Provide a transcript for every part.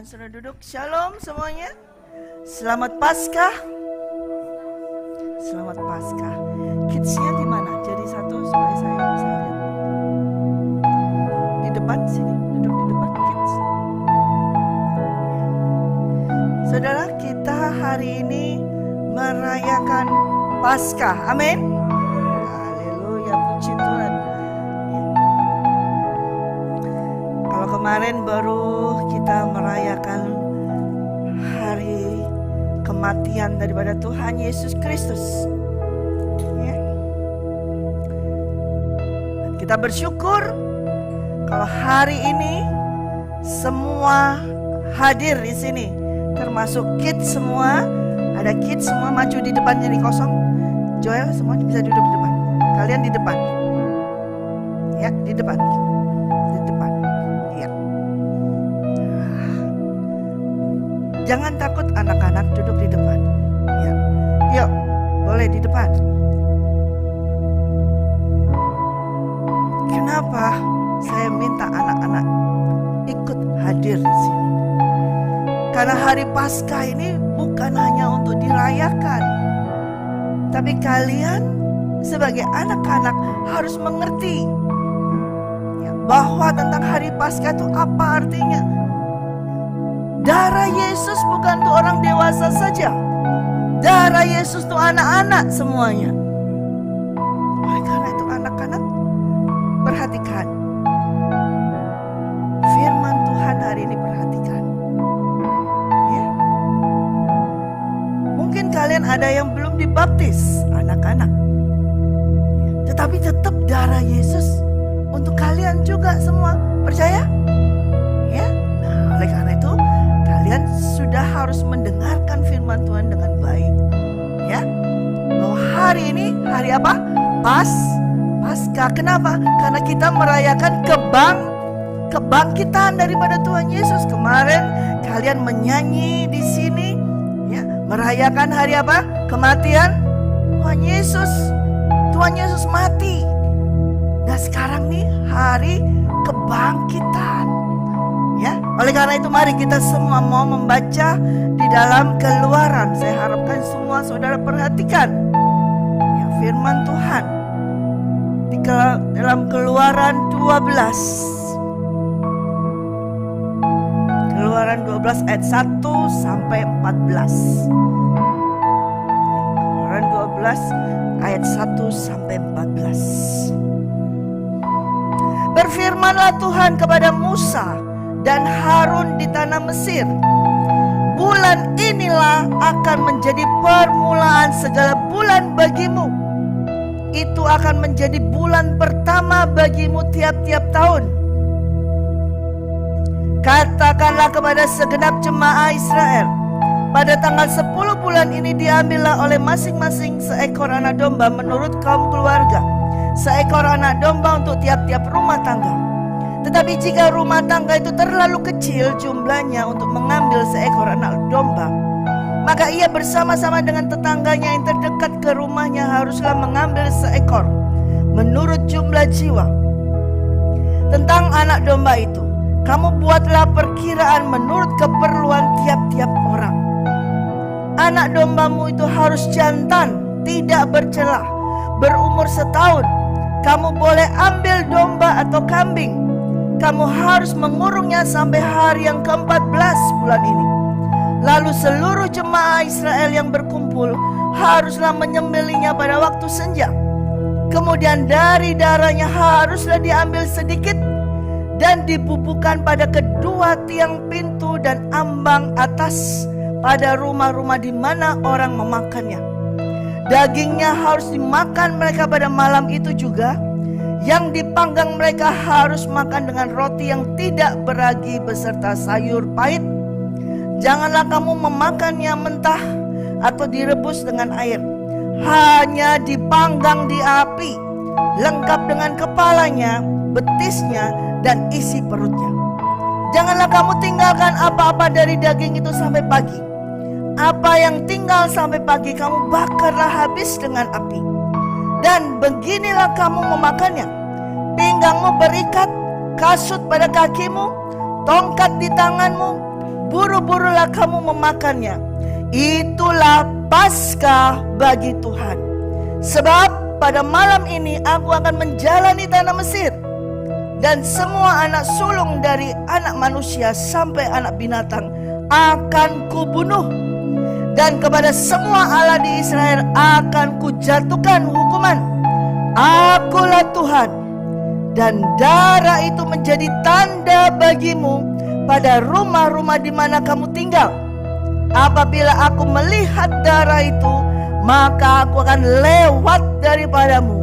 Silakan sudah duduk. Shalom semuanya. Selamat Paskah. Selamat Paskah. Kidsnya di mana? Jadi satu supaya saya bisa lihat. Di depan sini, duduk di depan kids. Saudara, kita hari ini merayakan Paskah. Amin. Haleluya, puji Tuhan. Kalau kemarin baru kita merayakan hari kematian daripada Tuhan Yesus Kristus, ya. Dan kita bersyukur kalau hari ini semua hadir di sini, termasuk kids semua. Ada kids semua maju di depan, jadi kosong. Joel semua bisa duduk di depan. Kalian di depan, ya, di depan, di depan, ya. Jangan takut anak-anak, duduk di depan, ya. Yuk, boleh di depan. Kenapa saya minta anak-anak ikut hadir di sini? Karena hari Paskah ini bukan hanya untuk dirayakan, tapi kalian sebagai anak-anak harus mengerti, ya, bahwa tentang hari Paskah itu apa artinya. Darah Yesus bukan untuk orang dewasa saja. Darah Yesus untuk anak-anak semuanya. Oleh karena itu anak-anak, perhatikan firman Tuhan hari ini, perhatikan. Ya. Mungkin kalian ada yang belum dibaptis, anak-anak. Ya. Tetapi tetap darah Yesus untuk kalian juga semua. Percaya? Ya. Nah, oleh karena itu kalian sudah harus mendengarkan firman Tuhan dengan baik, ya. Bahwa hari ini hari apa? Paskah. Kenapa? Karena kita merayakan kebangkitan daripada Tuhan Yesus. Kemarin kalian menyanyi di sini, ya, merayakan hari apa? Kematian Tuhan Yesus. Tuhan Yesus mati. Nah, sekarang nih hari kebangkitan. Ya, oleh karena itu mari kita semua mau membaca di dalam Keluaran. Saya harapkan semua saudara perhatikan, ya, firman Tuhan di dalam Keluaran 12. Keluaran 12 ayat 1 sampai 14. Keluaran 12 ayat 1 sampai 14. Berfirmanlah Tuhan kepada Musa dan Harun di tanah Mesir, bulan inilah akan menjadi permulaan segala bulan bagimu. Itu akan menjadi bulan pertama bagimu tiap-tiap tahun. Katakanlah kepada segenap jemaah Israel, pada tanggal 10 bulan ini diambillah oleh masing-masing seekor anak domba menurut kaum keluarga, seekor anak domba untuk tiap-tiap rumah tangga. Tetapi jika rumah tangga itu terlalu kecil jumlahnya untuk mengambil seekor anak domba, maka ia bersama-sama dengan tetangganya yang terdekat ke rumahnya haruslah mengambil seekor menurut jumlah jiwa. Tentang anak domba itu, kamu buatlah perkiraan menurut keperluan tiap-tiap orang. Anak dombamu itu harus jantan, tidak bercelah, berumur setahun. Kamu boleh ambil domba atau kambing. Kamu harus mengurungnya sampai hari yang ke-14 bulan ini. Lalu seluruh jemaah Israel yang berkumpul haruslah menyembelihnya pada waktu senja. Kemudian dari darahnya haruslah diambil sedikit dan dibubuhkan pada kedua tiang pintu dan ambang atas pada rumah-rumah di mana orang memakannya. Dagingnya harus dimakan mereka pada malam itu juga. Yang dipanggang mereka harus makan dengan roti yang tidak beragi beserta sayur pahit. Janganlah kamu memakannya mentah atau direbus dengan air. Hanya dipanggang di api, lengkap dengan kepalanya, betisnya, dan isi perutnya. Janganlah kamu tinggalkan apa-apa dari daging itu sampai pagi. Apa yang tinggal sampai pagi kamu bakarlah habis dengan api. Dan beginilah kamu memakannya: pinggangmu berikat, kasut pada kakimu, tongkat di tanganmu, buru-burulah kamu memakannya. Itulah Paskah bagi Tuhan. Sebab pada malam ini aku akan menjalani tanah Mesir, dan semua anak sulung dari anak manusia sampai anak binatang akan kubunuh. Dan kepada semua Allah di Israel akan kujatuhkan hukuman. Akulah Tuhan. Dan darah itu menjadi tanda bagimu pada rumah-rumah di mana kamu tinggal. Apabila aku melihat darah itu, maka aku akan lewat daripadamu.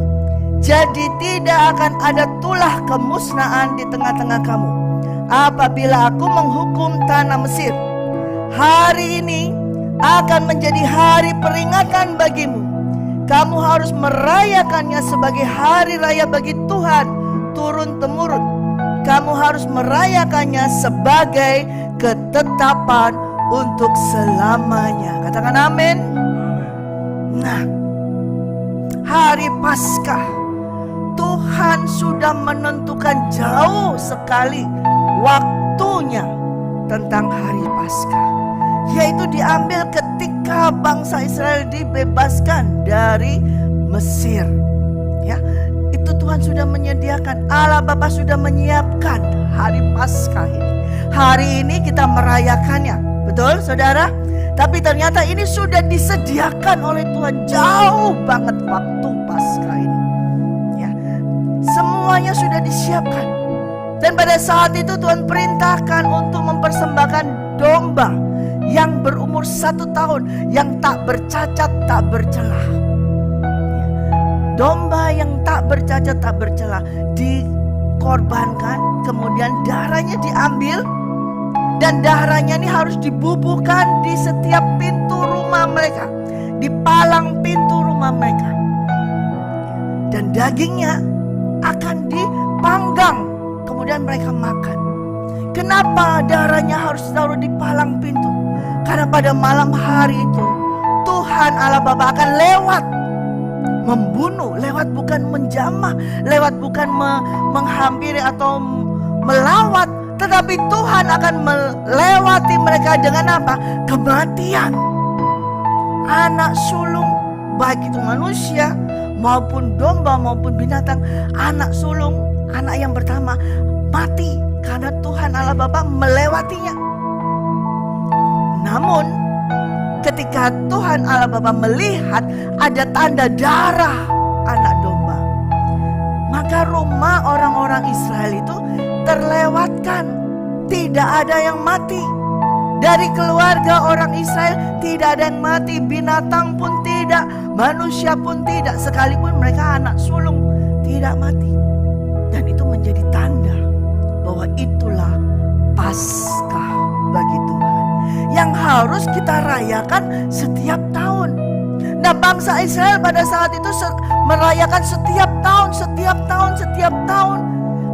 Jadi tidak akan ada tulah kemusnahan di tengah-tengah kamu apabila aku menghukum tanah Mesir. Hari ini akan menjadi hari peringatan bagimu. Kamu harus merayakannya sebagai hari raya bagi Tuhan turun-temurun. Kamu harus merayakannya sebagai ketetapan untuk selamanya. Katakan amin. Nah, hari Paskah, Tuhan sudah menentukan jauh sekali waktunya tentang hari Paskah, yaitu diambil ketika bangsa Israel dibebaskan dari Mesir. Ya, itu Tuhan sudah menyediakan. Allah Bapa sudah menyiapkan hari Paskah ini. Hari ini kita merayakannya, betul saudara? Tapi ternyata ini sudah disediakan oleh Tuhan jauh banget waktu Paskah ini. Ya, semuanya sudah disiapkan. Dan pada saat itu Tuhan perintahkan untuk mempersembahkan domba yang berumur 1 tahun, yang tak bercacat, tak bercelah. Domba yang tak bercacat, tak bercelah dikorbankan, kemudian darahnya diambil. Dan darahnya ini harus dibubuhkan di setiap pintu rumah mereka, di palang pintu rumah mereka. Dan dagingnya akan dipanggang, kemudian mereka makan. Kenapa darahnya harus ditaruh di palang pintu? Karena pada malam hari itu Tuhan Allah Bapa akan lewat membunuh, lewat bukan menjamah, lewat bukan menghampiri atau melawat, tetapi Tuhan akan melewati mereka dengan apa? Kematian. Anak sulung, baik itu manusia maupun domba maupun binatang, anak sulung, anak yang pertama mati karena Tuhan Allah Bapa melewatinya. Namun ketika Tuhan Allah Bapa melihat ada tanda darah anak domba, maka rumah orang-orang Israel itu terlewatkan. Tidak ada yang mati. Dari keluarga orang Israel tidak ada yang mati. Binatang pun tidak, manusia pun tidak, sekalipun mereka anak sulung tidak mati. Dan itu menjadi tanda bahwa itulah Paskah bagi Tuhan yang harus kita rayakan setiap tahun. Nah, bangsa Israel pada saat itu merayakan setiap tahun.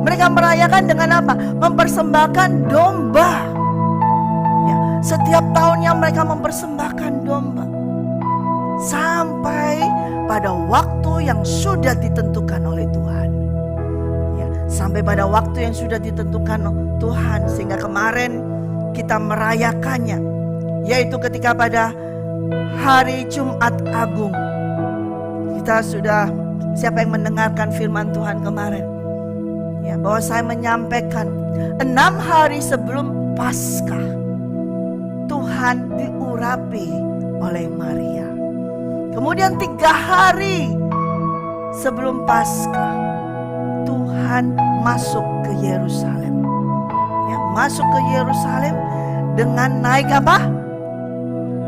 Mereka merayakan dengan apa? Mempersembahkan domba. Ya, setiap tahunnya mereka mempersembahkan domba. Sampai pada waktu yang sudah ditentukan oleh Tuhan. Ya, sampai pada waktu yang sudah ditentukan Tuhan. Sehingga kemarin kita merayakannya. Yaitu ketika pada hari Jumat Agung. Kita sudah, siapa yang mendengarkan firman Tuhan kemarin? Ya, bahwa saya menyampaikan 6 hari sebelum Paskah Tuhan diurapi oleh Maria. Kemudian 3 hari sebelum Paskah Tuhan masuk ke Yerusalem. Ya, masuk ke Yerusalem dengan naik apa?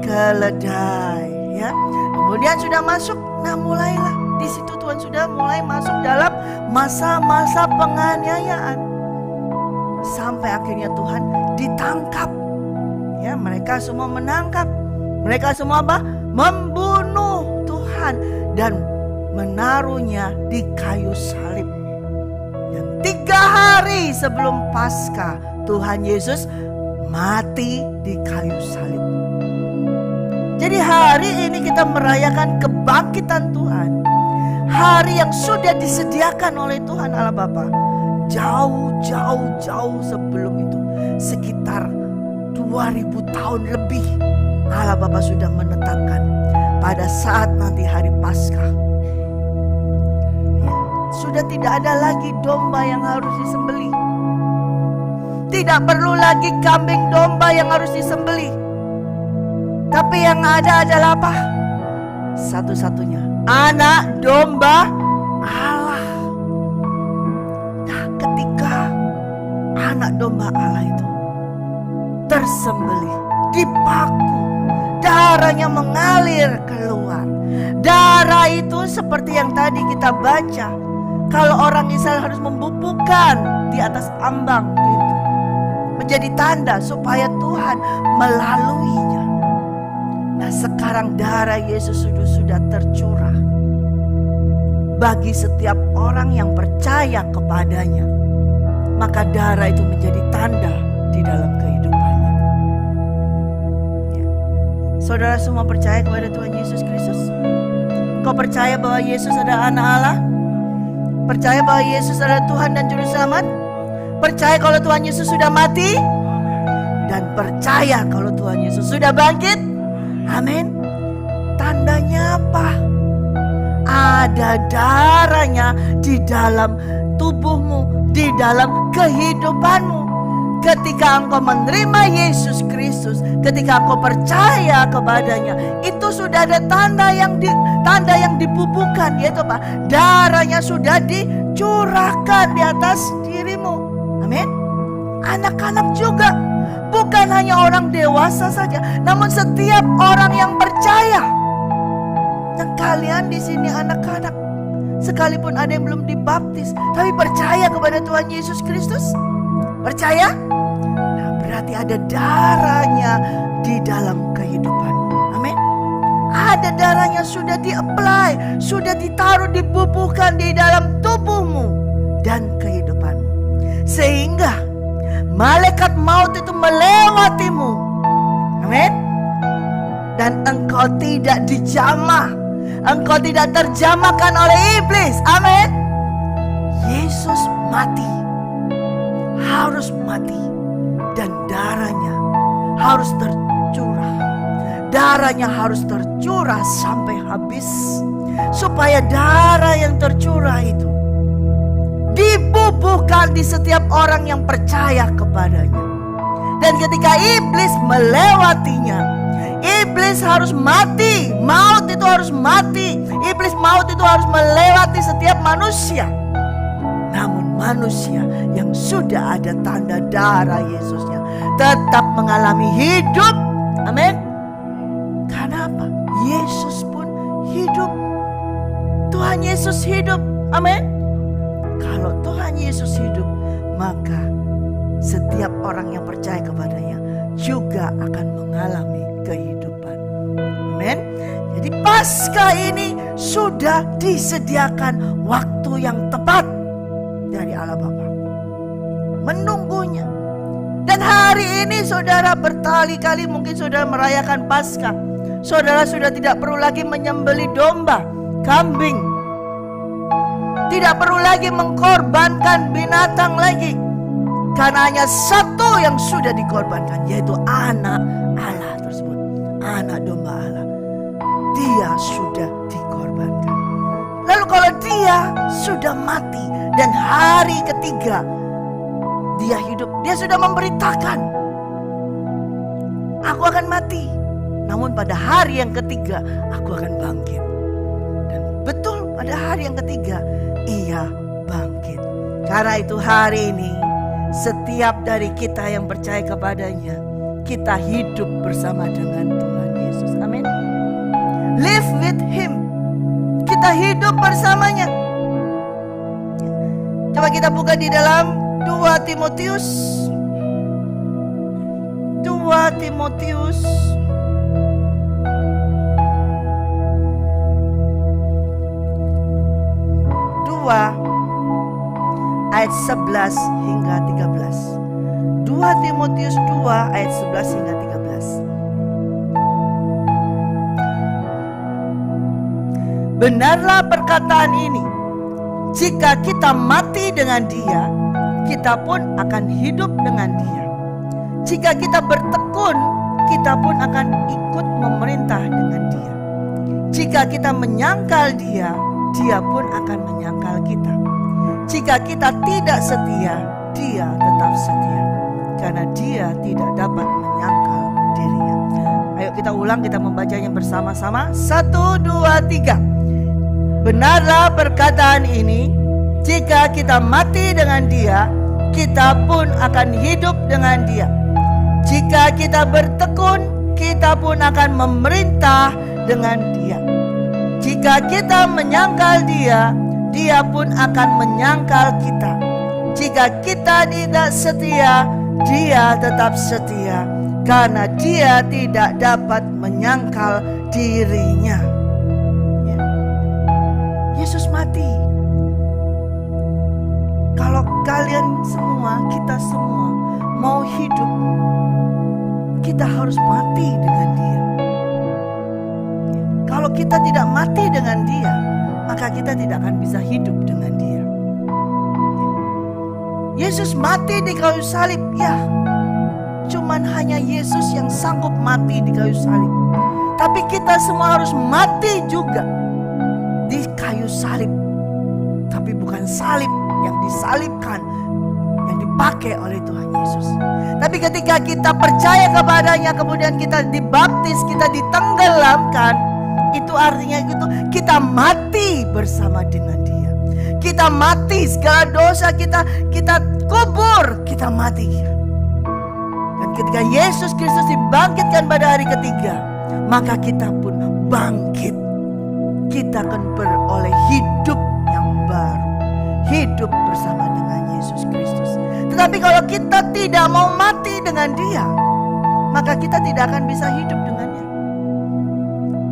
Keledai. Ya, kemudian sudah masuk. Nah, mulailah di situ Tuhan sudah mulai masuk dalam masa-masa penganiayaan. Sampai akhirnya Tuhan ditangkap. Ya, mereka semua menangkap. Mereka semua apa? Membunuh Tuhan dan menaruhnya di kayu salib. Dan 3 hari sebelum Paskah Tuhan Yesus mati di kayu salib. Jadi hari ini kita merayakan kebangkitan Tuhan. Hari yang sudah disediakan oleh Tuhan Allah Bapa jauh sebelum itu, sekitar 2000 tahun lebih Allah Bapa sudah menetapkan pada saat nanti hari Paskah. Sudah tidak ada lagi domba yang harus disembelih. Tidak perlu lagi kambing domba yang harus disembelih. Tapi yang ada adalah apa? Satu-satunya anak domba Allah. Nah, ketika anak domba Allah itu tersembelih, dipaku, darahnya mengalir keluar. Darah itu seperti yang tadi kita baca, kalau orang Israel harus membubuhkan di atas ambang pintu, menjadi tanda supaya Tuhan melaluinya. Nah, sekarang darah Yesus sudah tercurah bagi setiap orang yang percaya kepadanya. Maka darah itu menjadi tanda di dalam kehidupannya. Ya. Saudara semua percaya kepada Tuhan Yesus Kristus? Kau percaya bahwa Yesus adalah anak Allah? Percaya bahwa Yesus adalah Tuhan dan Juru Selamat? Percaya kalau Tuhan Yesus sudah mati? Dan percaya kalau Tuhan Yesus sudah bangkit? Amin. Tandanya apa? Ada darahnya di dalam tubuhmu, di dalam kehidupanmu. Ketika engkau menerima Yesus Kristus, ketika engkau percaya kepadanya, itu sudah ada tanda yang dibubuhkan, yaitu apa? Darahnya sudah dicurahkan di atas dirimu. Amin. Anak-anak juga, bukan hanya orang dewasa saja, namun setiap orang yang percaya. Yang kalian di sini anak-anak, sekalipun ada yang belum dibaptis, tapi percaya kepada Tuhan Yesus Kristus. Percaya? Nah, berarti ada darahnya di dalam kehidupanmu. Amin. Ada darahnya sudah di-apply, sudah ditaruh, dibubuhkan di dalam tubuhmu dan kehidupanmu. Sehingga malaikat maut itu melewatimu. Amin. Dan engkau tidak dijamah, engkau tidak terjamahkan oleh iblis. Amin. Yesus mati, harus mati, dan darahnya harus tercurah. Darahnya harus tercurah sampai habis, supaya darah yang tercurah itu dibubuhkan di setiap orang yang percaya kepadanya. Dan ketika iblis melewatinya, iblis harus mati. Maut itu harus mati. Iblis maut itu harus melewati setiap manusia. Namun manusia yang sudah ada tanda darah Yesusnya tetap mengalami hidup. Amin. Karena apa? Yesus pun hidup. Tuhan Yesus hidup. Amin. Kalau Tuhan Yesus hidup, maka setiap orang yang percaya kepadanya juga akan mengalami kehidupan. Amin. Jadi Paskah ini sudah disediakan waktu yang tepat dari Allah Bapa, menunggunya. Dan hari ini saudara berkali-kali mungkin saudara merayakan Paskah. Saudara sudah tidak perlu lagi menyembelih domba, kambing. Tidak perlu lagi mengkorbankan binatang lagi. Karena hanya satu yang sudah dikorbankan, yaitu anak Allah tersebut, anak domba Allah. Dia sudah dikorbankan. Lalu kalau dia sudah mati dan hari ketiga dia hidup, dia sudah memberitakan, aku akan mati, namun pada hari yang ketiga aku akan bangkit. Dan betul, pada hari yang ketiga ia bangkit. Karena itu hari ini setiap dari kita yang percaya kepadanya, kita hidup bersama dengan Tuhan Yesus. Amin. Live with Him. Kita hidup bersamanya. Coba kita buka di dalam 2 Timotius. 2 Timotius 2 ayat 11 hingga 13. 2 Timotius 2 ayat 11 hingga 13. Benarlah perkataan ini, jika kita mati dengan Dia, kita pun akan hidup dengan Dia. Jika kita bertekun, kita pun akan ikut memerintah dengan Dia. Jika kita menyangkal Dia, Dia pun akan menyangkal kita. Jika kita tidak setia, Dia tetap setia, karena Dia tidak dapat menyangkal dirinya. Ayo kita ulang, kita membacanya bersama-sama. 1, 2, 3. Benarlah perkataan ini, jika kita mati dengan Dia, kita pun akan hidup dengan Dia. Jika kita bertekun, kita pun akan memerintah dengan Dia. Jika kita menyangkal Dia, Dia pun akan menyangkal kita. Jika kita tidak setia, Dia tetap setia, karena Dia tidak dapat menyangkal dirinya. Ya. Yesus mati. Kalau kalian semua, kita semua mau hidup, kita harus mati dengan Dia. Kalau kita tidak mati dengan Dia, maka kita tidak akan bisa hidup dengan Dia. Yesus mati di kayu salib, ya. Cuman hanya Yesus yang sanggup mati di kayu salib. Tapi kita semua harus mati juga di kayu salib. Tapi bukan salib yang disalibkan, yang dipakai oleh Tuhan Yesus. Tapi ketika kita percaya kepadanya, kemudian kita dibaptis, kita ditenggelamkan, itu artinya kita mati bersama dengan Dia. Kita mati, segala dosa kita kubur, kita mati. Dan ketika Yesus Kristus dibangkitkan pada hari ketiga, maka kita pun bangkit. Kita akan beroleh hidup yang baru, hidup bersama dengan Yesus Kristus. Tetapi kalau kita tidak mau mati dengan Dia, maka kita tidak akan bisa hidup dengannya.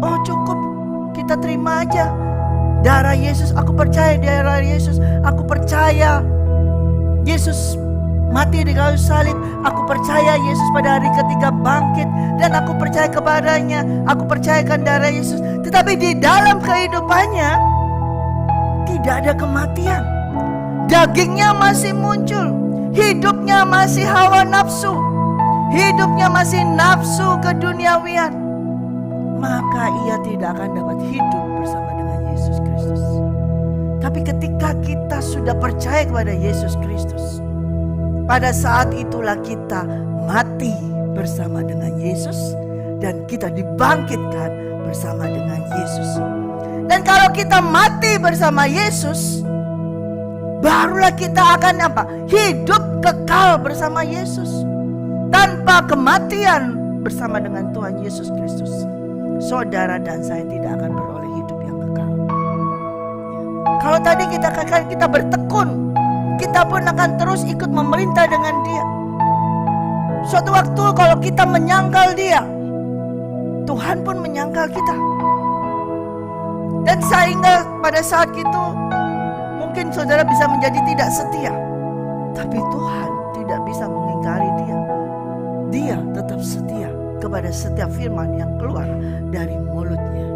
Oh, cukup kita terima aja darah Yesus, aku percaya darah Yesus, aku percaya Yesus mati di kayu salib, aku percaya Yesus pada hari ketiga bangkit, dan aku percaya kepadanya, aku percayakan darah Yesus. Tetapi di dalam kehidupannya tidak ada kematian. Dagingnya masih muncul, hidupnya masih hawa nafsu, hidupnya masih nafsu keduniawian, maka ia tidak akan dapat hidup bersama dengan Yesus Kristus. Tapi ketika kita sudah percaya kepada Yesus Kristus, pada saat itulah kita mati bersama dengan Yesus, dan kita dibangkitkan bersama dengan Yesus. Dan kalau kita mati bersama Yesus, barulah kita akan hidup kekal bersama Yesus, tanpa kematian bersama dengan Tuhan Yesus Kristus. Saudara dan saya tidak akan beroleh hidup yang kekal. Kalau tadi kita bertekun, kita pun akan terus ikut memerintah dengan Dia. Suatu waktu kalau kita menyangkal Dia, Tuhan pun menyangkal kita. Dan sehingga pada saat itu mungkin saudara bisa menjadi tidak setia, tapi Tuhan tidak bisa mengingkari Dia. Dia tetap setia kepada setiap firman yang keluar dari mulutnya.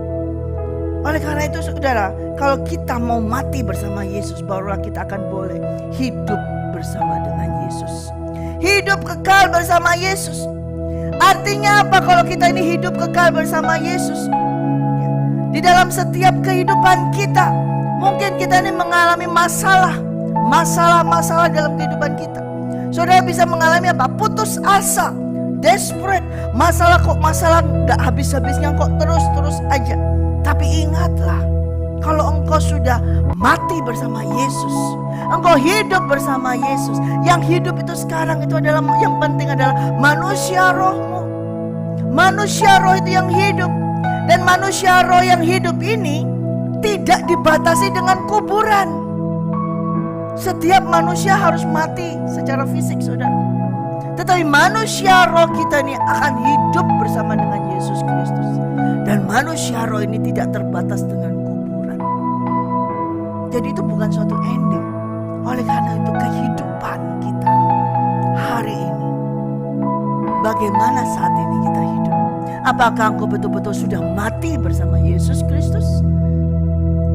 Oleh karena itu saudara, kalau kita mau mati bersama Yesus, barulah kita akan boleh hidup bersama dengan Yesus. Hidup kekal bersama Yesus. Artinya apa kalau kita ini hidup kekal bersama Yesus? Di dalam setiap kehidupan kita, mungkin kita ini mengalami masalah-masalah dalam kehidupan kita. Saudara bisa mengalami putus asa, desperate, masalah gak habis-habisnya kok terus aja. Tapi ingatlah, kalau engkau sudah mati bersama Yesus, engkau hidup bersama Yesus. Yang hidup itu sekarang itu adalah, yang penting adalah manusia rohmu. Manusia roh itu yang hidup. Dan manusia roh yang hidup ini tidak dibatasi dengan kuburan. Setiap manusia harus mati secara fisik, saudara. Tetapi manusia roh kita ini akan hidup bersama dengan Yesus Kristus. Dan manusia roh ini tidak terbatas dengan kuburan. Jadi itu bukan suatu ending. Oleh karena itu kehidupan kita hari ini, bagaimana saat ini kita hidup? Apakah engkau betul-betul sudah mati bersama Yesus Kristus?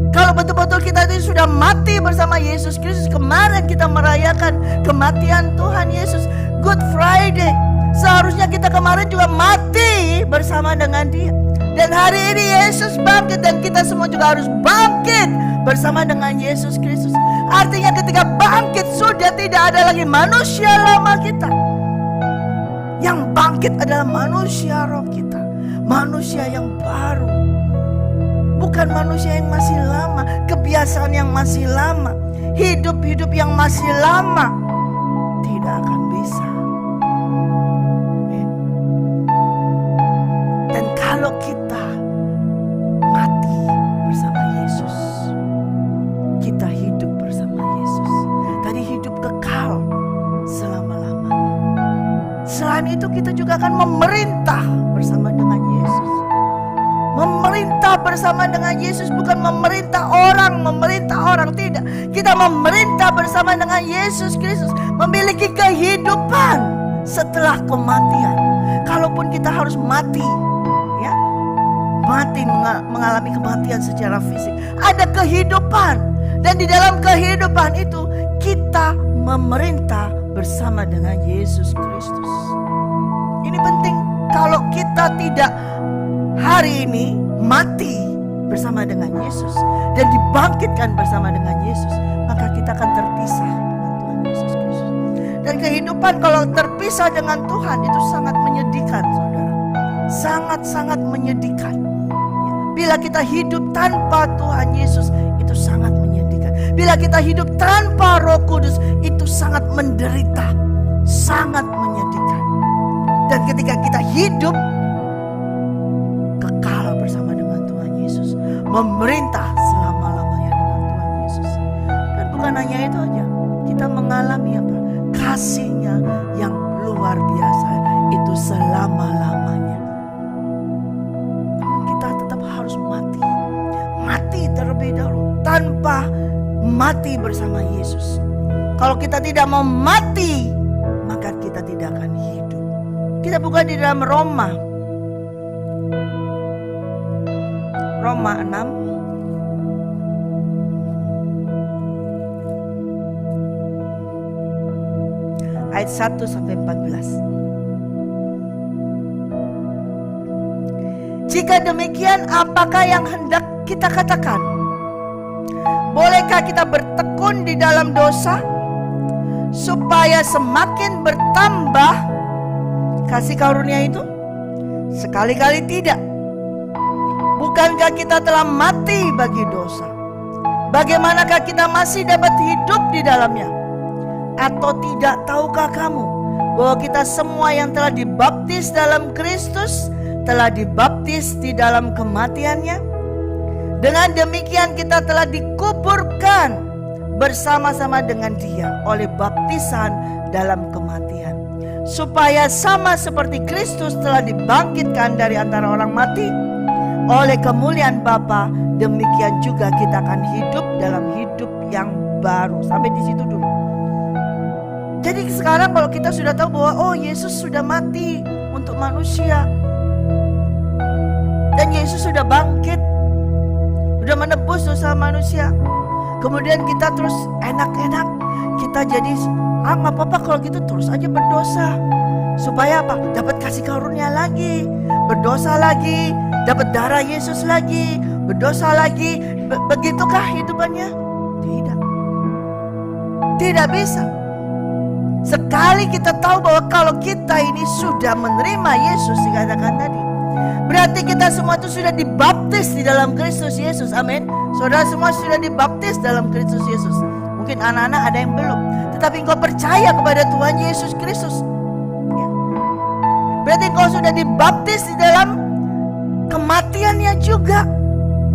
Kalau betul-betul kita itu sudah mati bersama Yesus Kristus, kemarin kita merayakan kematian Tuhan Yesus, Good Friday. Seharusnya kita kemarin juga mati bersama dengan Dia. Dan hari ini Yesus bangkit dan kita semua juga harus bangkit bersama dengan Yesus Kristus. Artinya ketika bangkit sudah tidak ada lagi manusia lama kita. Yang bangkit adalah manusia roh kita. Manusia yang baru. Bukan manusia yang masih lama. Kebiasaan yang masih lama. Hidup-hidup yang masih lama. Tidak akan bisa. Dan kalau kita mati bersama Yesus, kita hidup bersama Yesus. Tadi hidup kekal selama-lamanya. Selain itu kita juga akan memerintah bersama dengan Yesus. Memerintah bersama dengan Yesus bukan memerintah orang, tidak. Kita memerintah bersama dengan Yesus Kristus, memiliki kehidupan setelah kematian. Kalaupun kita harus mati, ya, mati mengalami kematian secara fisik, ada kehidupan, dan di dalam kehidupan itu kita memerintah bersama dengan Yesus Kristus. Ini penting. Kalau kita tidak hari ini mati bersama dengan Yesus dan dibangkitkan bersama dengan Yesus, maka kita akan terpisah dengan Tuhan Yesus Kristus. Dan kehidupan kalau terpisah dengan Tuhan itu sangat menyedihkan, saudara. Sangat-sangat menyedihkan. Bila kita hidup tanpa Tuhan Yesus, itu sangat menyedihkan. Bila kita hidup tanpa Roh Kudus, itu sangat menderita, sangat menyedihkan. Dan ketika kita hidup kekal bersama dengan Tuhan Yesus, memerintah selama-lamanya dengan Tuhan Yesus. Dan bukan hanya itu aja, kita mengalami apa? Kasih-Nya yang luar biasa, itu selama-lamanya. Kita tetap harus mati terlebih dahulu. Tanpa mati bersama Yesus, kalau kita tidak mau mati, maka kita tidak akan hidup. Kita buka di dalam Roma 6 ayat 1 sampai 14. Jika demikian, apakah yang hendak kita katakan? Bolehkah kita bertekun di dalam dosa supaya semakin bertambah kasih karunia itu? Sekali-kali tidak. Bukankah kita telah mati bagi dosa? Bagaimanakah kita masih dapat hidup di dalamnya? Atau tidak tahukah kamu bahwa kita semua yang telah dibaptis dalam Kristus telah dibaptis di dalam kematiannya? Dengan demikian kita telah dikuburkan bersama-sama dengan Dia oleh baptisan dalam kematian, supaya sama seperti Kristus telah dibangkitkan dari antara orang mati oleh kemuliaan Bapa, demikian juga kita akan hidup dalam hidup yang baru. Sampai di situ dulu. Jadi sekarang kalau kita sudah tahu bahwa oh Yesus sudah mati untuk manusia, dan Yesus sudah bangkit, sudah menebus dosa manusia, kemudian kita terus enak-enak, kita jadi nggak apa-apa kalau gitu terus aja berdosa. Supaya apa? Dapat kasih karunia lagi, berdosa lagi, dapat darah Yesus lagi, berdosa lagi. Begitukah hidupannya? Tidak. Tidak bisa. Sekali kita tahu bahwa kalau kita ini sudah menerima Yesus, dikatakan tadi, berarti kita semua itu sudah dibaptis di dalam Kristus Yesus. Amin. Saudara semua sudah dibaptis dalam Kristus Yesus. Mungkin anak-anak ada yang belum, tetapi engkau percaya kepada Tuhan Yesus Kristus, berarti engkau sudah dibaptis di dalam kematiannya juga.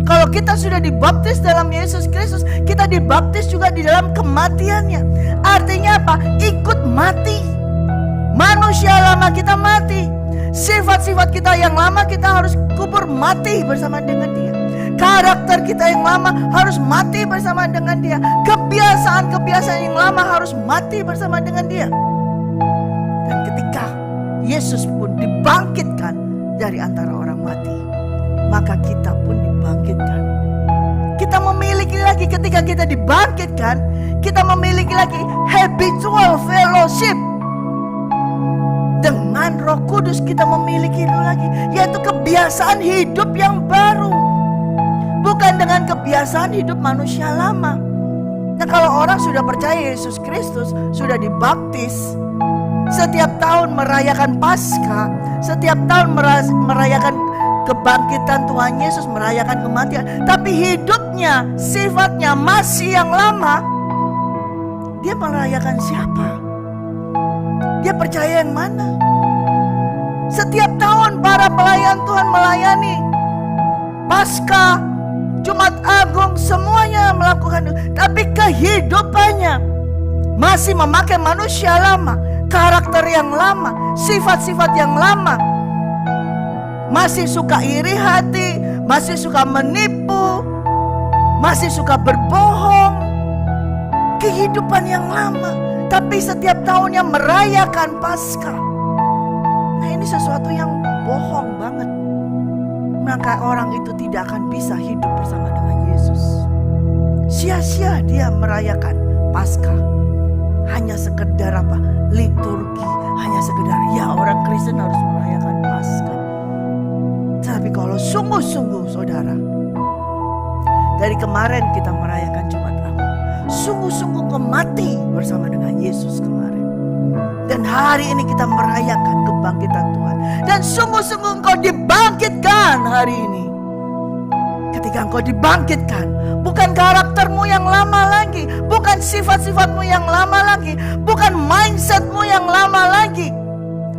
Kalau kita sudah dibaptis dalam Yesus Kristus, kita dibaptis juga di dalam kematiannya. Artinya apa? Ikut mati. Manusia lama kita mati. Sifat-sifat kita yang lama kita harus kubur mati bersama dengan Dia. Karakter kita yang lama harus mati bersama dengan Dia. Kebiasaan-kebiasaan yang lama harus mati bersama dengan Dia. Dan ketika Yesus pun dibangkitkan dari antara orang mati, maka kita pun dibangkitkan. Kita memiliki lagi, ketika kita dibangkitkan, kita memiliki lagi habitual fellowship. Dengan Roh Kudus kita memiliki itu lagi, yaitu kebiasaan hidup yang baru. Bukan dengan kebiasaan hidup manusia lama. Nah, kalau orang sudah percaya Yesus Kristus, sudah dibaptis, setiap tahun merayakan Paskah, setiap tahun merayakan kebangkitan Tuhan Yesus, merayakan kematian, tapi hidupnya, sifatnya masih yang lama, dia merayakan siapa? Dia percaya yang mana? Setiap tahun para pelayan Tuhan melayani Paskah, Jumat Agung, semuanya melakukan itu. Tapi kehidupannya masih memakai manusia lama, karakter yang lama, sifat-sifat yang lama. Masih suka iri hati, masih suka menipu, masih suka berbohong. Kehidupan yang lama, tapi setiap tahunnya merayakan Paskah. Nah, ini sesuatu yang bohong banget. Maka orang itu tidak akan bisa hidup bersama dengan Yesus. Sia-sia dia merayakan Paskah. Hanya sekedar apa? Liturgi. Hanya sekedar, ya orang Kristen harus merayakan Paskah. Tapi kalau sungguh-sungguh saudara, dari kemarin kita merayakan Jumat Agung, sungguh-sungguh kau mati bersama dengan Yesus kemarin. Dan hari ini kita merayakan kebangkitan Tuhan. Dan sungguh-sungguh engkau dibangkitkan hari ini. Ketika engkau dibangkitkan, bukan karaktermu yang lama lagi, bukan sifat-sifatmu yang lama lagi, bukan mindsetmu yang lama lagi,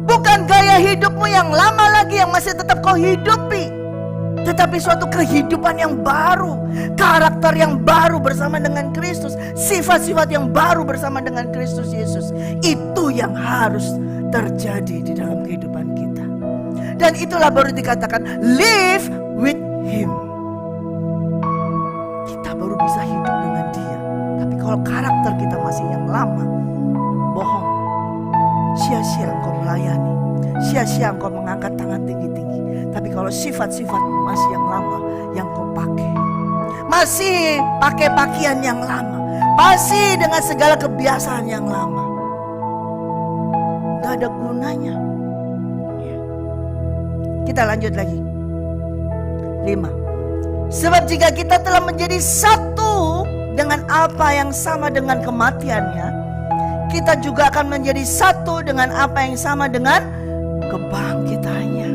bukan gaya hidupmu yang lama lagi yang masih tetap kau hidupi, tetapi suatu kehidupan yang baru, karakter yang baru bersama dengan Kristus, sifat-sifat yang baru bersama dengan Kristus Yesus. Itu yang harus terjadi di dalam kehidupan kita. Dan itulah baru dikatakan live with Him. Kita baru bisa hidup dengan Dia. Tapi kalau karakter kita masih yang lama, bohong, sia-sia engkau melayani, sia-sia engkau mengangkat tangan tinggi-tinggi. Tapi kalau sifat-sifat masih yang lama yang kau pakai, masih pakai pakaian yang lama, masih dengan segala kebiasaan yang lama, gak ada gunanya. Kita lanjut lagi. 5. Sebab jika kita telah menjadi satu dengan apa yang sama dengan kematiannya, kita juga akan menjadi satu dengan apa yang sama dengan kebangkitannya.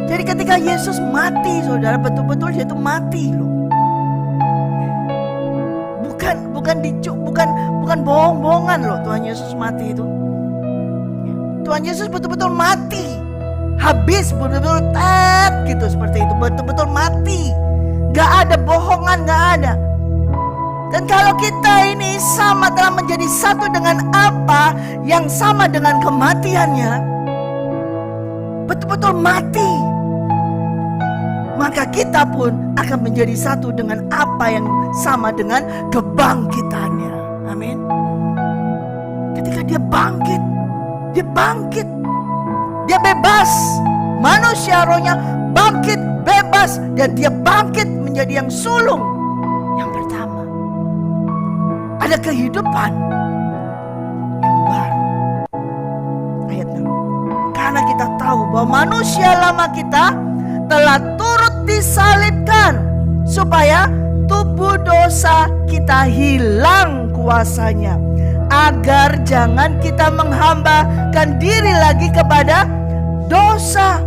Jadi ketika Yesus mati, saudara, betul-betul dia itu mati loh. Bukan bohong-bohongan loh Tuhan Yesus mati itu. Tuhan Yesus betul-betul mati. Habis betul-betul gitu seperti itu, betul-betul mati. Gak ada bohongan, gak ada. Dan kalau kita ini sama telah menjadi satu dengan apa yang sama dengan kematiannya, betul-betul mati, maka kita pun akan menjadi satu dengan apa yang sama dengan kebangkitannya. Amin. Ketika dia bangkit, dia bebas. Manusia rohnya bangkit bebas, dan dia bangkit menjadi yang sulung, yang pertama. Ada kehidupan yang baru. Ayat 6. Karena kita tahu bahwa manusia lama kita telah turut disalibkan, supaya tubuh dosa kita hilang kuasanya, agar jangan kita menghambakan diri lagi kepada dosa.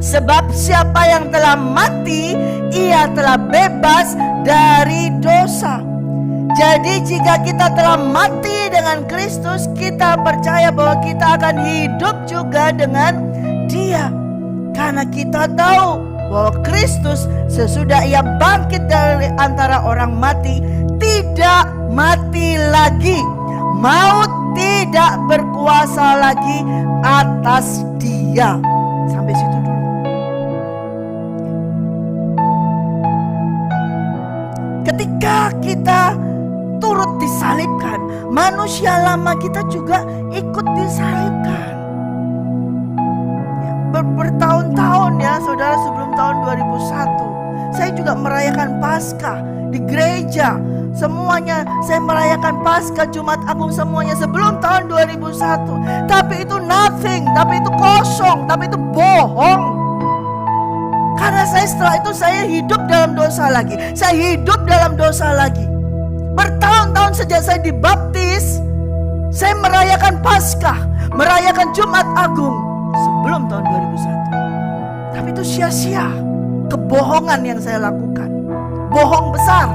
Sebab siapa yang telah mati, ia telah bebas dari dosa. Jadi jika kita telah mati dengan Kristus, kita percaya bahwa kita akan hidup juga dengan Dia. Karena kita tahu bahwa Kristus sesudah ia bangkit dari antara orang mati, tidak mati lagi. Maut tidak berkuasa lagi atas Dia. Sampai situ dulu. Ketika kita turut disalibkan, manusia lama kita juga ikut disalibkan. Bertahun-tahun ya saudara, sebelum tahun 2001 saya juga merayakan Paskah di gereja, semuanya saya merayakan Paskah, Jumat Agung, semuanya sebelum tahun 2001. Tapi itu nothing, tapi itu kosong, tapi itu bohong. Karena setelah itu saya hidup dalam dosa lagi. Saya hidup dalam dosa lagi. Bertahun-tahun sejak saya dibaptis, saya merayakan Paskah, merayakan Jumat Agung sebelum tahun 2001. Tapi itu sia-sia. Kebohongan yang saya lakukan, bohong besar.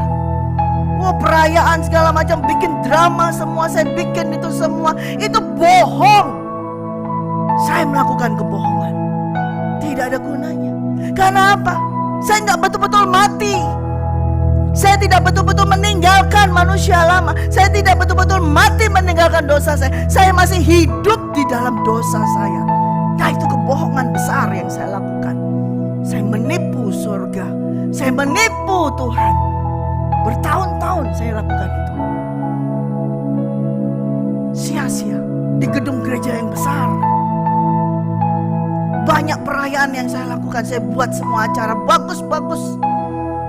Perayaan segala macam, bikin drama semua, saya bikin itu semua. Itu bohong. Saya melakukan kebohongan, tidak ada gunanya. Karena apa? Saya nggak betul-betul mati. Saya tidak betul-betul meninggalkan manusia lama. Saya tidak betul-betul mati meninggalkan dosa saya. Saya masih hidup di dalam dosa saya. Nah, itu kebohongan besar yang saya lakukan. Saya menipu surga. Saya menipu Tuhan. Bertahun-tahun saya lakukan itu. Sia-sia di gedung gereja yang besar. Banyak perayaan yang saya lakukan. Saya buat semua acara bagus-bagus.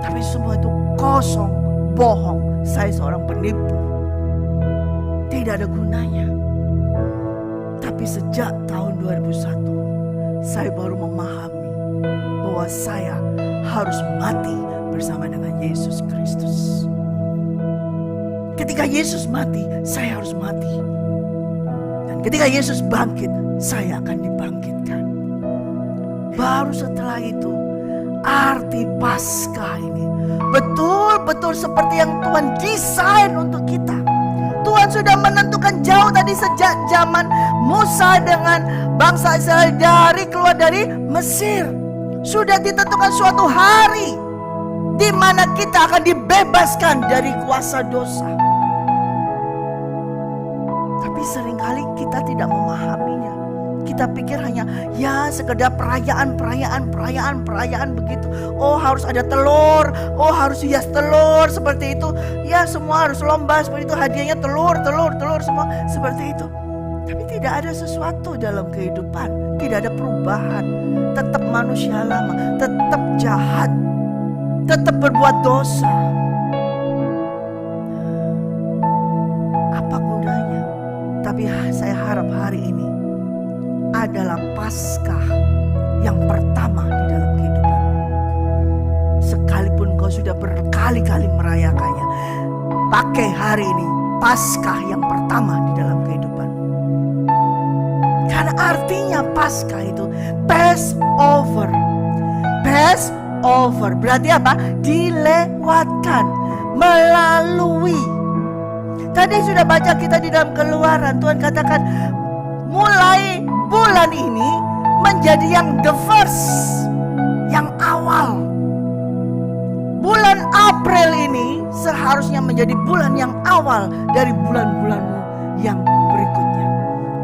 Tapi semua itu kosong, bohong. Saya seorang penipu. Tidak ada gunanya. Tapi sejak tahun 2001, saya baru memahami bahwa saya harus mati bersama dengan Yesus Kristus. Ketika Yesus mati, saya harus mati. Dan ketika Yesus bangkit, saya akan dibangkitkan. Baru setelah itu, arti Paskah ini betul-betul seperti yang Tuhan desain untuk kita. Tuhan sudah menentukan jauh tadi sejak zaman Musa dengan bangsa Israel keluar dari Mesir. Sudah ditentukan suatu hari di mana kita akan dibebaskan dari kuasa dosa. Tapi seringkali kita tidak memahaminya. Kita pikir hanya ya sekedar perayaan begitu. Oh, harus ada telur, oh harus hias telur seperti itu. Ya, semua harus lomba seperti itu, hadiahnya telur semua seperti itu. Tapi tidak ada sesuatu dalam kehidupan, tidak ada perubahan. Tetap manusia lama, tetap jahat, tetap berbuat dosa. Apa gunanya? Tapi saya harap hari ini adalah Paskah yang pertama di dalam kehidupan. Sekalipun kau sudah berkali-kali merayakannya, pakai hari ini Paskah yang pertama di dalam kehidupan. Karena artinya Paskah itu Passover. Passover berarti apa? Dilewatkan, melalui. Tadi sudah baca kita di dalam Keluaran, Tuhan katakan mulai bulan ini menjadi yang the first, yang awal. Bulan April ini seharusnya menjadi bulan yang awal dari bulan-bulanmu yang berikutnya.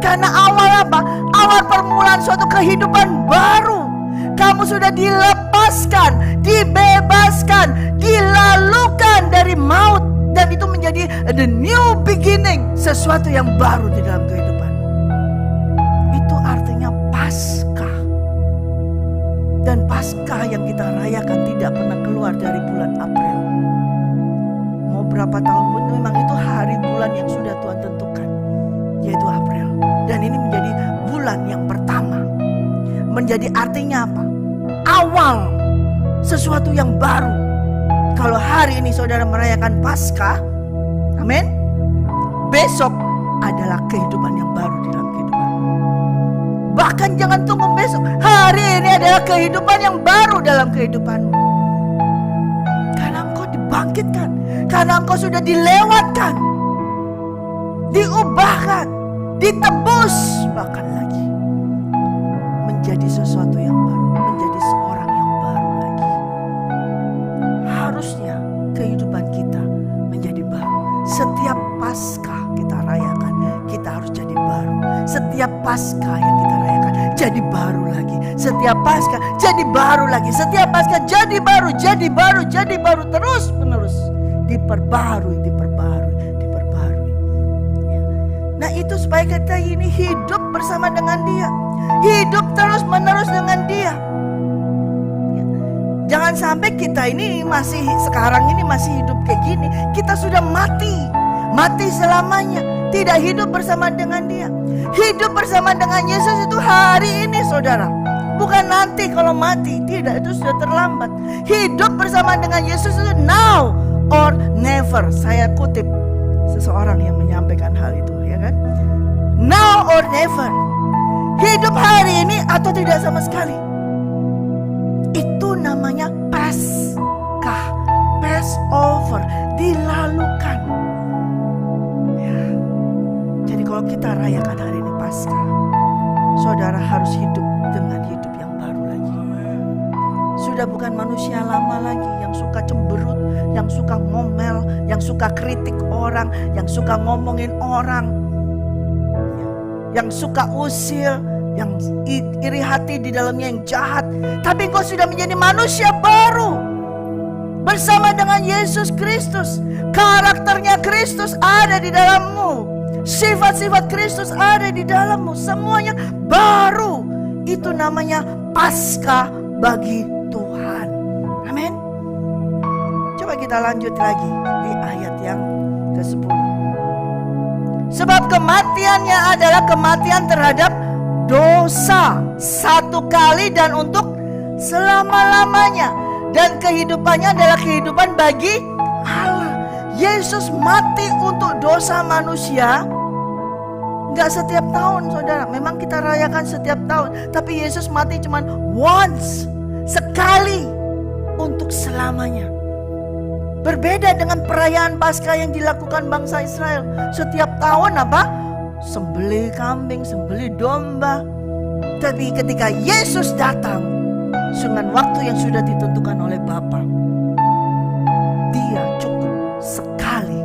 Karena awal apa? Awal permulaan suatu kehidupan baru. Kamu sudah dilepaskan, dibebaskan, dilalukan dari maut. Dan itu menjadi the new beginning, sesuatu yang baru di dalam kehidupanmu. Itu artinya Paskah. Dan Paskah yang kita rayakan tidak pernah keluar dari bulan April. Mau berapa tahun pun memang itu hari bulan yang sudah Tuhan tentukan, yaitu April. Dan ini menjadi bulan yang pertama. Menjadi artinya apa? Awal sesuatu yang baru. Kalau hari ini saudara merayakan Paskah, amin, besok adalah kehidupan yang baru di dalam kehidupan. Bahkan jangan tunggu besok, hari ini adalah kehidupan yang baru dalam kehidupanmu. Karena engkau dibangkitkan, karena engkau sudah dilewatkan, diubahkan, ditebus, bahkan lagi menjadi sesuatu yang baru, menjadi seorang yang baru lagi. Harusnya kehidupan kita menjadi baru. Setiap Paskah kita rayakan, kita harus jadi baru. Setiap Paskah yang kita rayakan jadi baru lagi. Setiap Paskah jadi baru lagi. Setiap Paskah jadi baru, jadi baru, jadi baru, terus menerus. Diperbarui. Ya. Nah, itu supaya kita ini hidup bersama dengan Dia, hidup terus menerus dengan Dia. Ya. Jangan sampai kita ini sekarang ini masih hidup kayak gini. Kita sudah mati selamanya, tidak hidup bersama dengan Dia. Hidup bersama dengan Yesus itu hari ini, saudara, bukan nanti kalau mati. Tidak, itu sudah terlambat. Hidup bersama dengan Yesus itu now or never. Saya kutip seseorang yang menyampaikan hal itu, ya kan? Now or never. Hidup hari ini atau tidak sama sekali. Itu namanya Paskah, Passover, dilalukan. Ya. Jadi kalau kita rayakan hari ini Paskah, saudara harus hidup dengan hidup yang baru lagi. Sudah bukan manusia lama lagi yang suka cemberut, yang suka ngomel, yang suka kritik orang, yang suka ngomongin orang, yang suka usil, yang iri hati di dalamnya, yang jahat. Tapi engkau sudah menjadi manusia baru bersama dengan Yesus Kristus. Karakternya Kristus ada di dalammu, sifat-sifat Kristus ada di dalammu. Semuanya baru. Itu namanya Paskah bagi Tuhan. Amin. Coba kita lanjut lagi di ayat yang ke-10. Sebab kematiannya adalah kematian terhadap dosa, satu kali dan untuk selama-lamanya, dan kehidupannya adalah kehidupan bagi Allah. Yesus mati untuk dosa manusia. Gak setiap tahun, saudara. Memang kita rayakan setiap tahun, tapi Yesus mati cuma once, sekali, untuk selamanya. Berbeda dengan perayaan Paskah yang dilakukan bangsa Israel. Setiap tahun apa? Sembelih kambing, sembelih domba. Tapi ketika Yesus datang dengan waktu yang sudah ditentukan oleh Bapa, Dia cukup sekali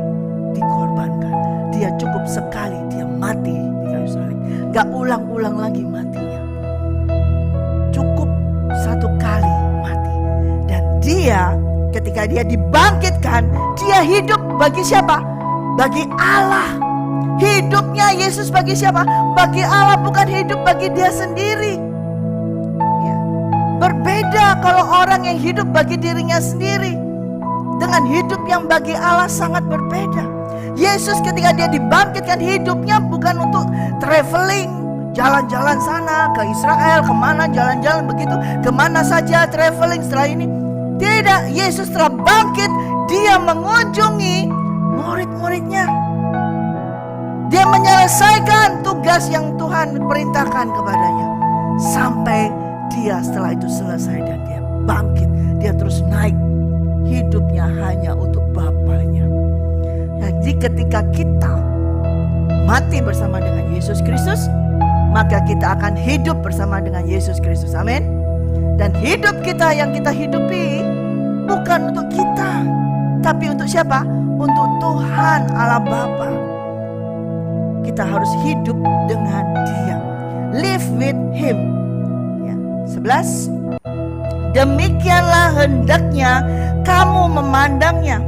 dikorbankan. Dia cukup sekali Dia mati di kayu salib. Gak ulang-ulang lagi matinya. Cukup satu kali mati. Dan Dia, ketika Dia dibangkitkan, Dia hidup bagi siapa? Bagi Allah. Hidupnya Yesus bagi siapa? Bagi Allah, bukan hidup bagi Dia sendiri. Ya. Berbeda kalau orang yang hidup bagi dirinya sendiri dengan hidup yang bagi Allah, sangat berbeda. Yesus ketika Dia dibangkitkan, hidupnya bukan untuk traveling, jalan-jalan sana ke Israel, kemana jalan-jalan begitu, kemana saja traveling setelah ini. Tidak, Yesus telah bangkit, Dia mengunjungi murid-muridnya. Dia menyelesaikan tugas yang Tuhan perintahkan kepadanya. Sampai Dia setelah itu selesai dan Dia bangkit. Dia terus naik. Hidupnya hanya untuk Bapanya. Jadi ketika kita mati bersama dengan Yesus Kristus, maka kita akan hidup bersama dengan Yesus Kristus. Amin. Dan hidup kita yang kita hidupi bukan untuk kita, tapi untuk siapa? Untuk Tuhan Allah Bapa. Kita harus hidup dengan Dia. Live with Him. Ya. 11. Demikianlah hendaknya kamu memandangnya,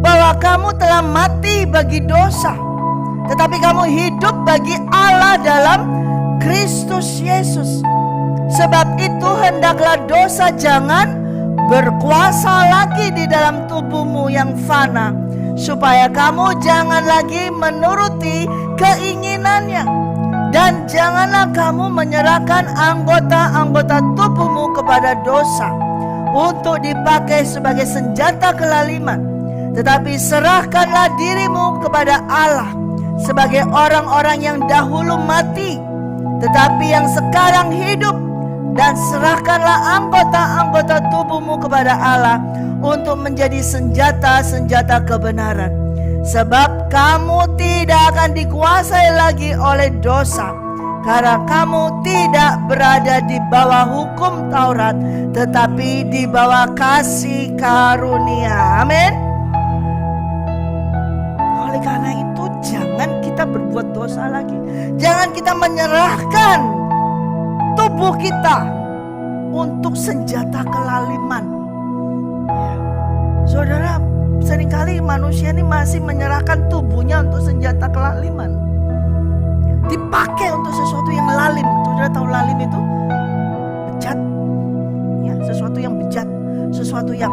bahwa kamu telah mati bagi dosa, tetapi kamu hidup bagi Allah dalam Kristus Yesus. Sebab itu hendaklah dosa jangan berkuasa lagi di dalam tubuhmu yang fana, supaya kamu jangan lagi menuruti keinginannya. Dan janganlah kamu menyerahkan anggota-anggota tubuhmu kepada dosa untuk dipakai sebagai senjata kelaliman, tetapi serahkanlah dirimu kepada Allah sebagai orang-orang yang dahulu mati, tetapi yang sekarang hidup. Dan serahkanlah anggota-anggota tubuhmu kepada Allah untuk menjadi senjata-senjata kebenaran. Sebab kamu tidak akan dikuasai lagi oleh dosa, karena kamu tidak berada di bawah hukum Taurat, tetapi di bawah kasih karunia. Amin. Oleh karena itu, jangan kita berbuat dosa lagi. Jangan kita menyerahkan tubuh kita untuk senjata kelaliman. Ya. Saudara, seringkali manusia ini masih menyerahkan tubuhnya untuk senjata kelaliman. Ya. Dipakai untuk sesuatu yang lalim. Saudara tahu lalim itu? Bejat. Ya, sesuatu yang bejat. sesuatu yang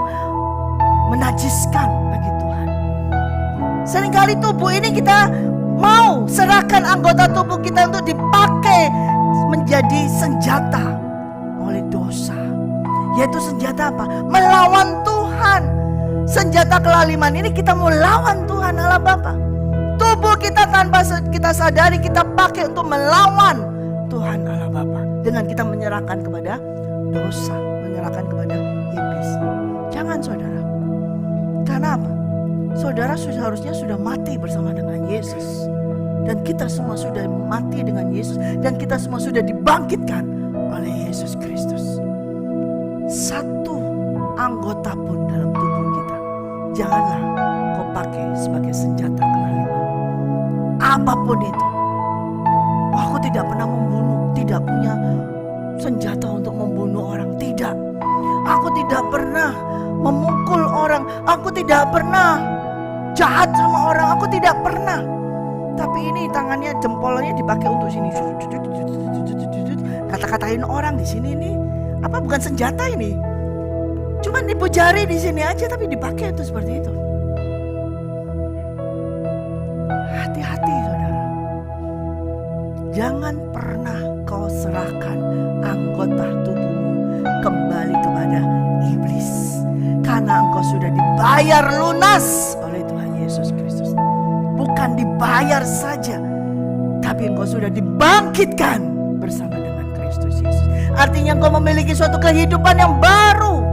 menajiskan bagi Tuhan. Seringkali tubuh ini kita mau serahkan anggota tubuh kita untuk dipakai menjadi senjata oleh dosa. Yaitu senjata apa? Melawan Tuhan. Senjata kelaliman ini kita mau lawan Tuhan Allah Bapa. Tubuh kita tanpa kita sadari kita pakai untuk melawan Tuhan Allah Bapa. Dengan kita menyerahkan kepada dosa, menyerahkan kepada iblis. Jangan saudara. Karena apa? Saudara seharusnya sudah mati bersama dengan Yesus. Dan kita semua sudah mati dengan Yesus. Dan kita semua sudah dibangkitkan oleh Yesus Kristus. Satu anggota pun dalam tubuh kita janganlah kau pakai sebagai senjata kelaliman. Apapun itu. Aku tidak pernah membunuh, tidak punya senjata untuk membunuh orang, tidak. Aku tidak pernah memukul orang, aku tidak pernah jahat sama orang, aku tidak pernah. Tapi ini tangannya, jempolnya dipakai untuk sini. Kata-katain orang di sini nih. Apa bukan senjata ini? Cuma nipu jari di sini aja tapi dipakai itu seperti itu. Hati-hati saudara. Jangan pernah kau serahkan anggota tubuhmu kembali kepada iblis. Karena engkau sudah dibayar lunas oleh Tuhan Yesus Kristus. Bukan dibayar saja, tapi engkau sudah dibangkitkan bersama dengan Kristus Yesus. Artinya engkau memiliki suatu kehidupan yang baru.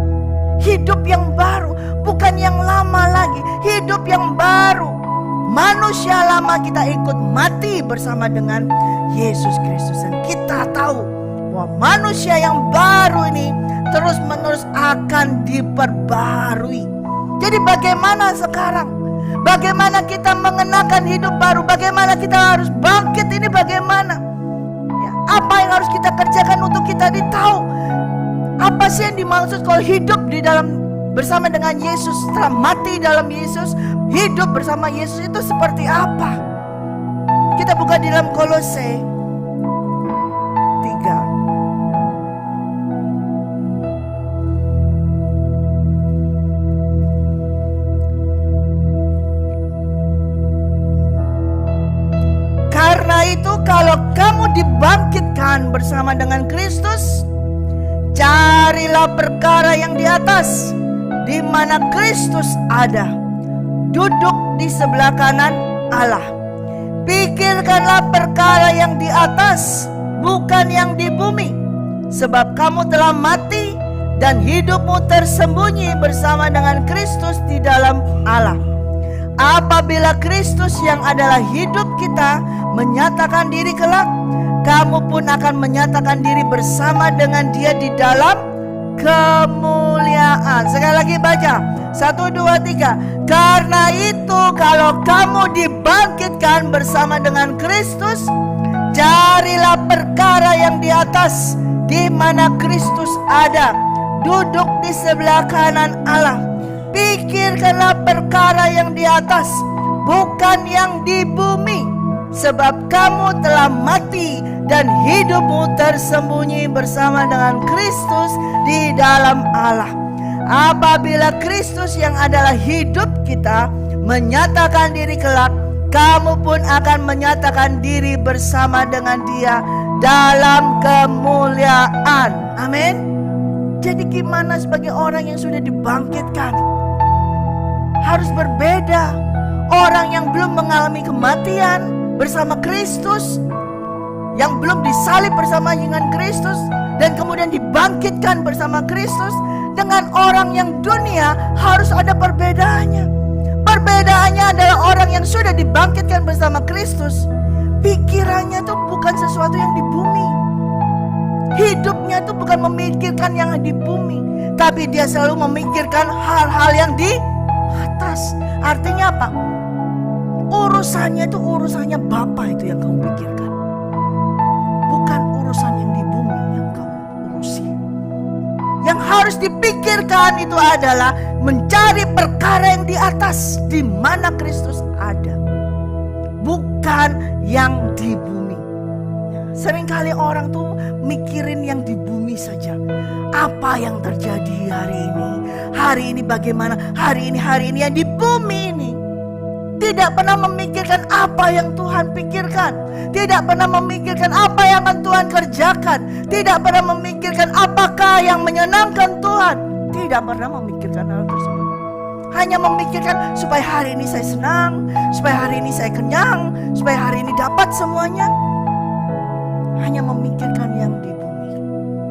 Hidup yang baru, bukan yang lama lagi. Hidup yang baru. Manusia lama kita ikut mati bersama dengan Yesus Kristus. Dan kita tahu bahwa manusia yang baru ini terus-menerus akan diperbarui. Jadi bagaimana sekarang? Bagaimana kita mengenakan hidup baru? Bagaimana kita harus bangkit ini bagaimana? Ya, apa yang harus kita kerjakan untuk kita ditahu? Apa sih yang dimaksud kalau hidup di dalam bersama dengan Yesus, setelah mati dalam Yesus, hidup bersama Yesus itu seperti apa? Kita buka di dalam Kolose 3. Karena itu kalau kamu dibangkitkan bersama dengan Kristus, carilah perkara yang di atas, di mana Kristus ada, duduk di sebelah kanan Allah. Pikirkanlah perkara yang di atas, bukan yang di bumi, sebab kamu telah mati dan hidupmu tersembunyi bersama dengan Kristus di dalam Allah. Apabila Kristus yang adalah hidup kita menyatakan diri kelak, kamu pun akan menyatakan diri bersama dengan Dia di dalam kemuliaan. Sekali lagi baca, 1, 2, 3. Karena itu kalau kamu dibangkitkan bersama dengan Kristus, carilah perkara yang di atas, di mana Kristus ada, duduk di sebelah kanan Allah. Pikirkanlah perkara yang di atas, bukan yang di bumi, sebab kamu telah mati dan hidupmu tersembunyi bersama dengan Kristus di dalam Allah. Apabila Kristus yang adalah hidup kita menyatakan diri kelak, kamu pun akan menyatakan diri bersama dengan Dia dalam kemuliaan. Amin. Jadi gimana sebagai orang yang sudah dibangkitkan? Harus berbeda. Orang yang belum mengalami kematian bersama Kristus, yang belum disalib bersama dengan Kristus dan kemudian dibangkitkan bersama Kristus, dengan orang yang dunia harus ada perbedaannya. Perbedaannya adalah orang yang sudah dibangkitkan bersama Kristus, pikirannya tuh bukan sesuatu yang di bumi. Hidupnya tuh bukan memikirkan yang di bumi, tapi dia selalu memikirkan hal-hal yang di atas. Artinya apa? Urusannya itu urusannya Bapa itu yang kamu pikirkan, bukan urusan yang di bumi yang kamu urusi. Yang harus dipikirkan itu adalah mencari perkara yang di atas, di mana Kristus ada, bukan yang di bumi. Ya, Seringkali orang tuh mikirin yang di bumi saja. Apa yang terjadi hari ini? Hari ini bagaimana? Hari ini yang di bumi ini. Tidak pernah memikirkan apa yang Tuhan pikirkan. Tidak pernah memikirkan apa yang akan Tuhan kerjakan. Tidak pernah memikirkan apakah yang menyenangkan Tuhan. Tidak pernah memikirkan hal tersebut. Hanya memikirkan supaya hari ini saya senang, supaya hari ini saya kenyang, supaya hari ini dapat semuanya. Hanya memikirkan yang di bumi.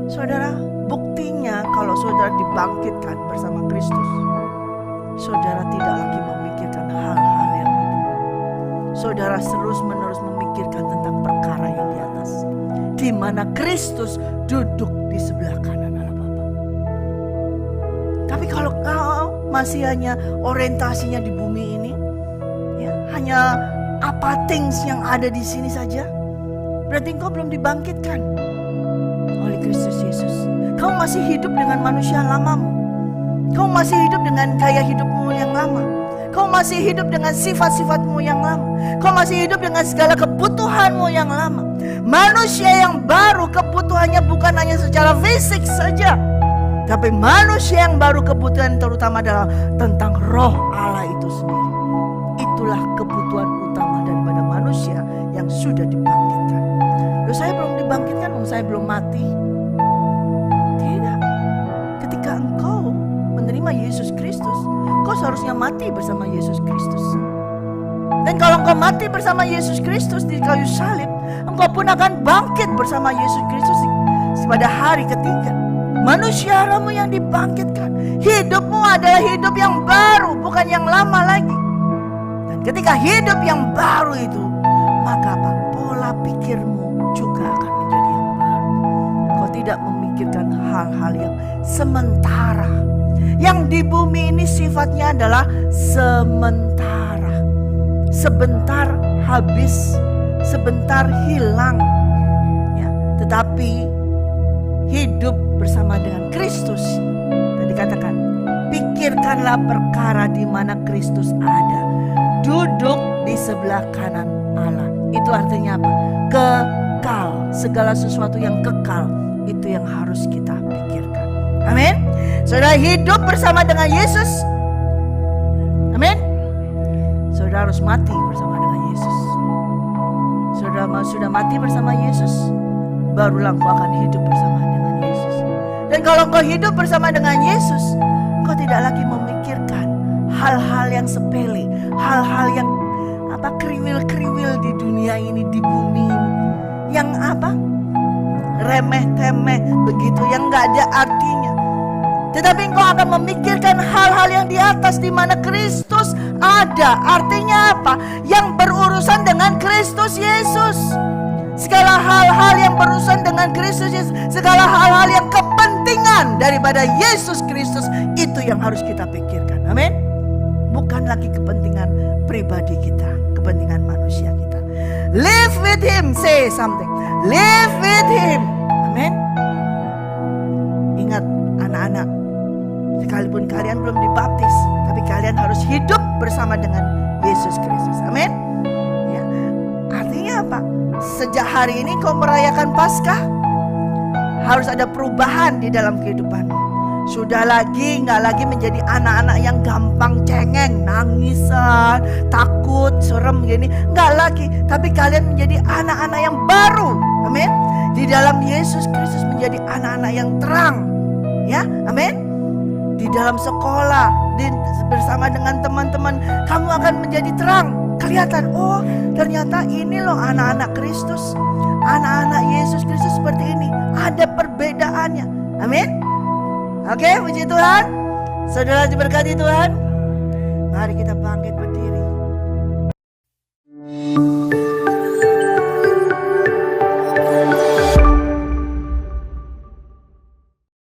Saudara, buktinya kalau saudara dibangkitkan bersama Kristus, saudara tidak lagi memikirkan hal-hal yang di bumi. Saudara terus-menerus memikirkan tentang perkara yang di atas, di mana Kristus duduk di sebelah kanan Allah Bapa. Tapi kalau kau masih hanya orientasinya di bumi ini, ya, hanya apa things yang ada di sini saja, berarti engkau belum dibangkitkan oleh Kristus Yesus. Kau masih hidup dengan manusia lamamu. Kau masih hidup dengan gaya hidupmu yang lama. Kau masih hidup dengan sifat-sifatmu yang lama. Kau masih hidup dengan segala kebutuhanmu yang lama. Manusia yang baru kebutuhannya bukan hanya secara fisik saja, tapi manusia yang baru kebutuhan terutama adalah tentang roh Allah itu sendiri. Itulah kebutuhan utama daripada manusia yang sudah dibangkitkan. Loh, saya belum dibangkitkan, saya belum mati. Tidak. Ketika engkau menerima Yesus Kristus, engkau seharusnya mati bersama Yesus Kristus. Dan kalau engkau mati bersama Yesus Kristus di kayu salib, engkau pun akan bangkit bersama Yesus Kristus pada hari ketiga. Manusiamu yang dibangkitkan. Hidupmu adalah hidup yang baru, bukan yang lama lagi. Dan ketika hidup yang baru itu, maka apa? Pola pikirmu juga akan menjadi yang baru. Kau tidak memikirkan hal-hal yang sementara. Yang di bumi ini sifatnya adalah sementara. Sebentar habis, sebentar hilang. Ya, tetapi hidup bersama dengan Kristus, tadi katakan, pikirkanlah perkara di mana Kristus ada, duduk di sebelah kanan Allah. Itu artinya apa? Kekal. Segala sesuatu yang kekal, itu yang harus kita pikirkan. Amin. Saudara hidup bersama dengan Yesus. Amin. Saudara harus mati bersama dengan Yesus. Saudara sudah mati bersama Yesus, barulah engkau akan hidup bersama dengan Yesus. Dan kalau engkau hidup bersama dengan Yesus, engkau tidak lagi memikirkan hal-hal yang sepele, hal-hal yang kriwil-kriwil di dunia ini, di bumi ini, yang remeh-temeh begitu, yang gak ada artinya. Tetapi engkau akan memikirkan hal-hal yang di atas, di mana Kristus ada. Artinya apa? Yang berurusan dengan Kristus Yesus. Segala hal-hal yang berurusan dengan Kristus Yesus, segala hal-hal yang kepentingan daripada Yesus Kristus, itu yang harus kita pikirkan. Amin. Bukan lagi kepentingan pribadi kita, kepentingan manusia kita. Live with Him. Say something. Live with Him. Amin. Ingat anak-anak, sekalipun kalian belum dibaptis, tapi kalian harus hidup bersama dengan Yesus Kristus. Amin. Ya. Artinya apa? Sejak hari ini kau merayakan Paskah, harus ada perubahan di dalam kehidupanmu. Sudah nggak lagi menjadi anak-anak yang gampang cengeng, nangisan, takut, serem gini, nggak lagi. Tapi kalian menjadi anak-anak yang baru, amin. Di dalam Yesus Kristus menjadi anak-anak yang terang, ya, amin. Di dalam sekolah, bersama dengan teman-teman, kamu akan menjadi terang. Kelihatan, oh ternyata ini loh anak-anak Kristus, anak-anak Yesus Kristus seperti ini. Ada perbedaannya, amin. Oke, puji Tuhan. Saudara diberkati Tuhan. Mari kita bangkit.